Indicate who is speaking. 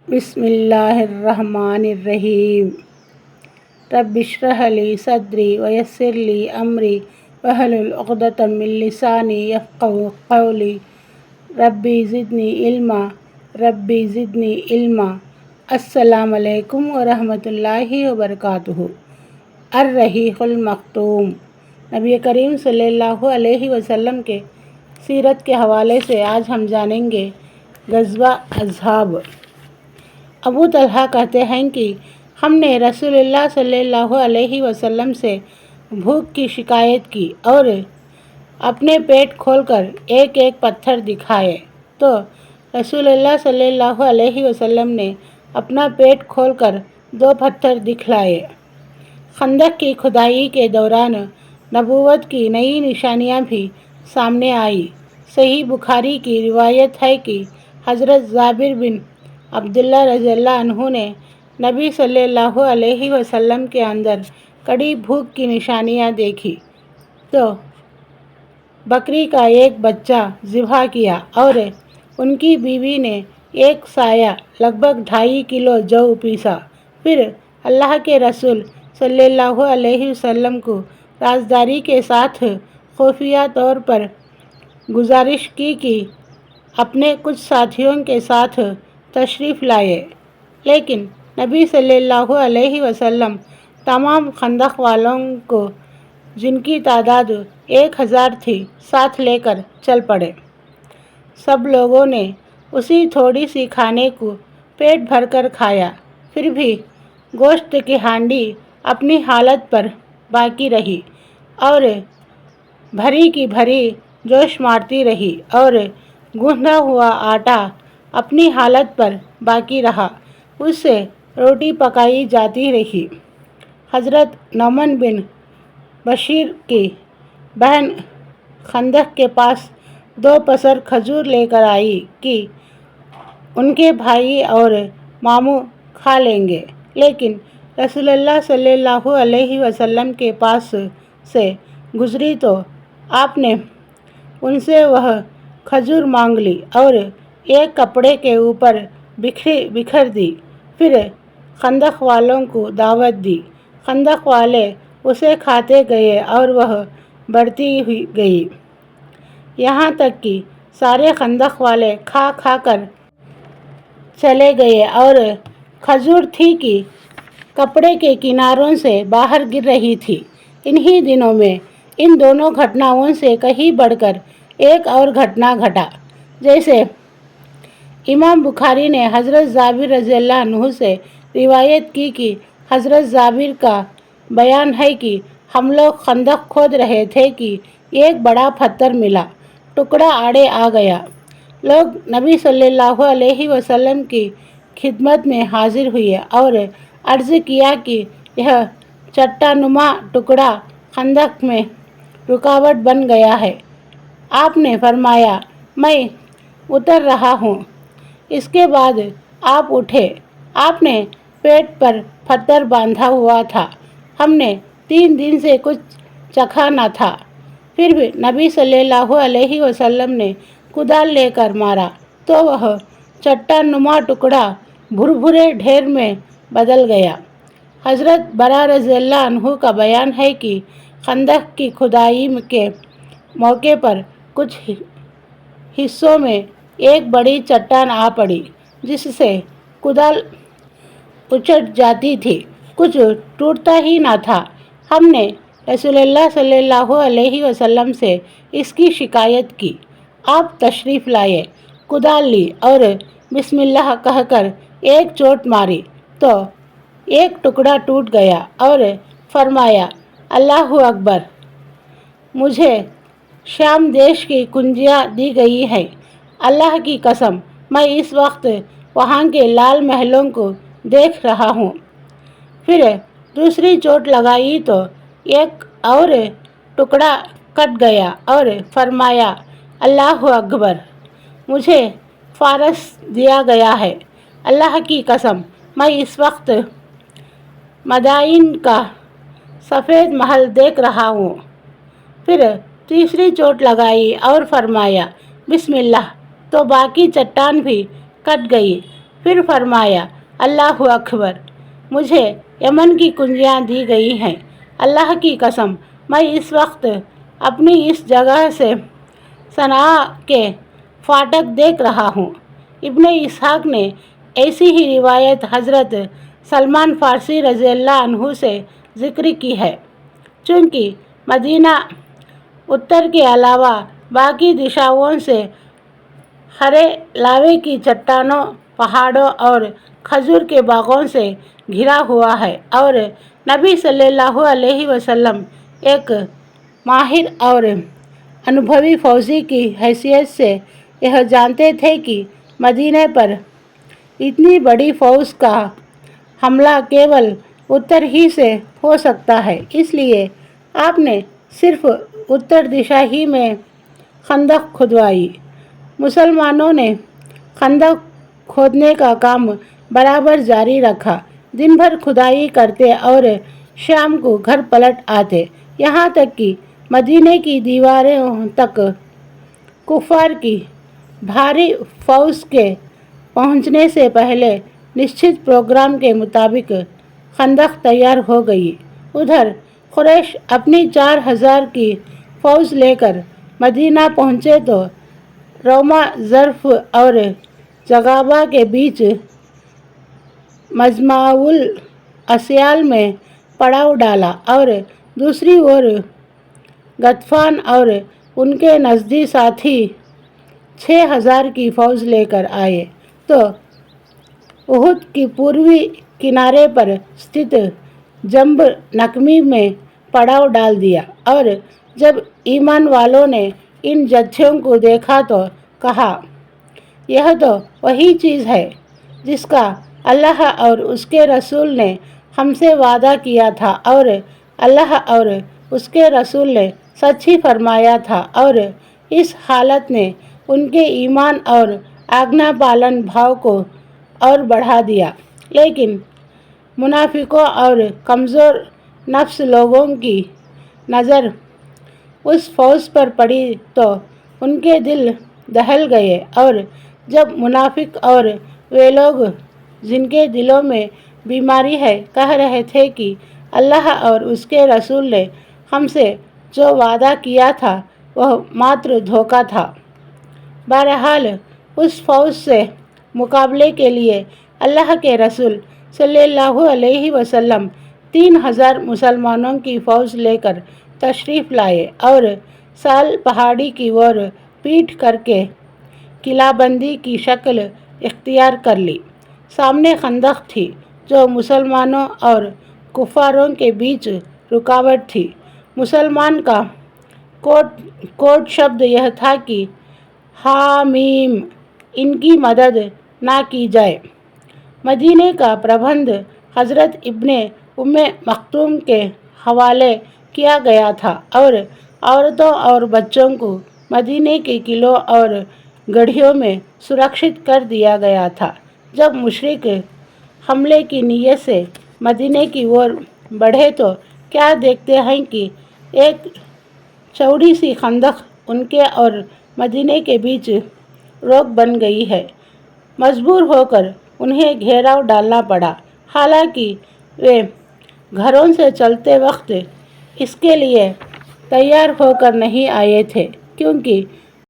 Speaker 1: بسم اللہ الرحمن الرحیم۔ رب اشرح لی صدری ویسر لی امری واحلل عقدۃ من لسانی یفقہوا قولی۔ ربی زدنی علما۔ السلام علیکم ورحمۃ اللہ وبرکاتہ۔ الرحیق المختوم۔ نبی کریم صلی اللہ علیہ وسلم کے سیرت کے حوالے سے آج ہم جانیں گے غزوہ احزاب۔ ابو طلحہ کہتے ہیں کہ ہم نے رسول اللہ صلی اللہ علیہ وسلم سے بھوک کی شکایت کی اور اپنے پیٹ کھول کر ایک ایک پتھر دکھائے تو رسول اللہ صلی اللہ علیہ وسلم نے اپنا پیٹ کھول کر 2 پتھر دکھلائے۔ خندق کی کھدائی کے دوران نبوت کی نئی نشانیاں بھی سامنے آئیں۔ صحیح بخاری کی روایت ہے کہ حضرت جابر بن عبداللہ رضی اللہ عنہ نے نبی صلی اللہ علیہ وسلم کے اندر کڑی بھوک کی نشانیاں دیکھی تو بکری کا ایک بچہ ذبح کیا اور ان کی بیوی نے ایک سایہ لگ بھگ 2.5 کلو جو پیسا۔ پھر اللہ کے رسول صلی اللہ علیہ وسلم کو رازداری کے ساتھ خفیہ طور پر گزارش کی کہ اپنے کچھ ساتھیوں کے ساتھ تشریف لائے، لیکن نبی صلی اللہ علیہ وسلم تمام خندق والوں کو، جن کی تعداد 1000 تھی، ساتھ لے کر چل پڑے۔ سب لوگوں نے اسی تھوڑی سی کھانے کو پیٹ بھر کر کھایا، پھر بھی گوشت کی ہانڈی اپنی حالت پر باقی رہی اور بھری کی بھری جوش مارتی رہی اور گوندھا ہوا آٹا اپنی حالت پر باقی رہا، اس سے روٹی پکائی جاتی رہی۔ حضرت نعمان بن بشیر کی بہن خندق کے پاس 2 پسر کھجور لے کر آئی کہ ان کے بھائی اور ماموں کھا لیں گے، لیکن رسول اللہ صلی اللہ علیہ وسلم کے پاس سے گزری تو آپ نے ان سے وہ کھجور مانگ لی اور ایک کپڑے کے اوپر بکھیر دی، پھر خندق والوں کو دعوت دی۔ خندق والے اسے کھاتے گئے اور وہ بڑھتی ہوئی گئی، یہاں تک کہ سارے خندق والے کھا کھا کر چلے گئے اور کھجور تھی کہ کپڑے کے کناروں سے باہر گر رہی تھی۔ انہی دنوں میں ان دونوں گھٹناؤں سے کہیں بڑھ کر ایک اور گھٹنا گھٹا، جیسے امام بخاری نے حضرت جابر رضی اللہ عنہ سے روایت کی کہ حضرت جابر کا بیان ہے کہ ہم لوگ خندق کھود رہے تھے کہ ایک بڑا پتھر ملا، ٹکڑا آڑے آ گیا۔ لوگ نبی صلی اللہ علیہ وسلم کی خدمت میں حاضر ہوئے اور عرض کیا کہ یہ چٹان نما ٹکڑا خندق میں رکاوٹ بن گیا ہے۔ آپ نے فرمایا، میں اتر رہا ہوں۔ اس کے بعد آپ اٹھے۔ آپ نے پیٹ پر پتھر باندھا ہوا تھا۔ ہم نے 3 دن سے کچھ چکھا نہ تھا۔ پھر بھی نبی صلی اللہ علیہ وسلم نے کدال لے کر مارا تو وہ چٹان نما ٹکڑا بھربھرے ڈھیر میں بدل گیا۔ حضرت برا رضی اللہ عنہ کا بیان ہے کہ خندق کی کھدائی کے موقع پر کچھ حصوں میں ایک بڑی چٹان آ پڑی، جس سے کدال اچٹ جاتی تھی، کچھ ٹوٹتا ہی نہ تھا۔ ہم نے رسول اللہ صلی اللہ علیہ وسلم سے اس کی شکایت کی۔ آپ تشریف لائے، کدال لی اور بسم اللہ کہہ کر ایک چوٹ ماری تو ایک ٹکڑا ٹوٹ گیا اور فرمایا، اللہ اکبر، مجھے شام دیش کی کنجیاں دی گئی ہیں۔ اللہ کی قسم، میں اس وقت وہاں کے لال محلوں کو دیکھ رہا ہوں۔ پھر دوسری چوٹ لگائی تو ایک اور ٹکڑا کٹ گیا اور فرمایا، اللہ اکبر، مجھے فارس دیا گیا ہے۔ اللہ کی قسم، میں اس وقت مدائن کا سفید محل دیکھ رہا ہوں۔ پھر تیسری چوٹ لگائی اور فرمایا، بسم اللہ، تو باقی چٹان بھی کٹ گئی۔ پھر فرمایا اللہ اکبر، مجھے یمن کی کنجیاں دی گئی ہیں، اللہ کی قسم میں اس وقت اپنی اس جگہ سے صنعاء کے فاٹک دیکھ رہا ہوں۔ ابن اسحاق نے ایسی ہی روایت حضرت سلمان فارسی رضی اللہ عنہ سے ذکر کی ہے۔ چونکہ مدینہ اتر کے علاوہ باقی دشاؤں سے ہرے لاوے کی چٹانوں، پہاڑوں اور کھجور کے باغوں سے گھرا ہوا ہے، اور نبی صلی اللہ علیہ وسلم ایک ماہر اور انوبھوی فوجی کی حیثیت سے یہ جانتے تھے کہ مدینہ پر اتنی بڑی فوج کا حملہ کیول اتر ہی سے ہو سکتا ہے، اس لیے آپ نے صرف اتر دشا ہی میں خندق کھدوائی۔ مسلمانوں نے خندق کھودنے کا کام برابر جاری رکھا، دن بھر کھدائی کرتے اور شام کو گھر پلٹ آتے، یہاں تک کہ مدینہ کی دیواروں تک کفار کی بھاری فوج کے پہنچنے سے پہلے نشچت پروگرام کے مطابق خندق تیار ہو گئی۔ ادھر قریش اپنی 4000 کی فوج لے کر مدینہ پہنچے تو روما ظرف اور جغابہ کے بیچ مجمع الاسیال میں پڑاؤ ڈالا، اور دوسری اور غطفان اور ان کے نژدی ساتھی 6000 کی فوج لے کر آئے تو احد کی پوروی کنارے پر استھت جنب نکمی میں پڑاؤ ڈال دیا، اور جب ایمان والوں نے ان جتھوں کو دیکھا تو کہا، یہ تو وہی چیز ہے جس کا اللہ اور اس کے رسول نے ہم سے وعدہ کیا تھا، اور اللہ اور اس کے رسول نے سچ ہی فرمایا تھا۔ اور اس حالت نے ان کے ایمان اور آگنا پالن بھاؤ کو اور بڑھا دیا، لیکن منافقوں اور کمزور نفس لوگوں کی نظر اس فوج پر پڑی تو ان کے دل دہل گئے، اور جب منافق اور وہ لوگ جن کے دلوں میں بیماری ہے کہہ رہے تھے کہ اللہ اور اس کے رسول نے ہم سے جو وعدہ کیا تھا وہ ماتر دھوکہ تھا۔ بہرحال اس فوج سے مقابلے کے لیے اللہ کے رسول صلی اللہ علیہ وسلم 3000 مسلمانوں کی فوج لے کر تشریف لائے، اور سال پہاڑی کی اور پیٹ کر کے قلعہ بندی کی شکل اختیار کر لی۔ سامنے خندق تھی جو مسلمانوں اور کفاروں کے بیچ رکاوٹ تھی۔ مسلمان کا کوڈ شبد یہ تھا کہ حامیم، ان کی مدد نہ کی جائے۔ مدینہ کا پربندھ حضرت ابن مکتوم کے حوالے کیا گیا تھا، اور عورتوں اور بچوں کو مدینہ کے قلعوں اور گڑھیوں میں سرکشت کر دیا گیا تھا۔ جب مشرک حملے کی نیت سے مدینہ کی اور بڑھے تو کیا دیکھتے ہیں کہ ایک چوڑی سی خندق ان کے اور مدینہ کے بیچ روک بن گئی ہے۔ مجبور ہو کر انہیں گھیراؤ ڈالنا پڑا، حالانکہ وہ گھروں سے چلتے وقت اس کے لیے تیار ہو کر نہیں آئے تھے، کیونکہ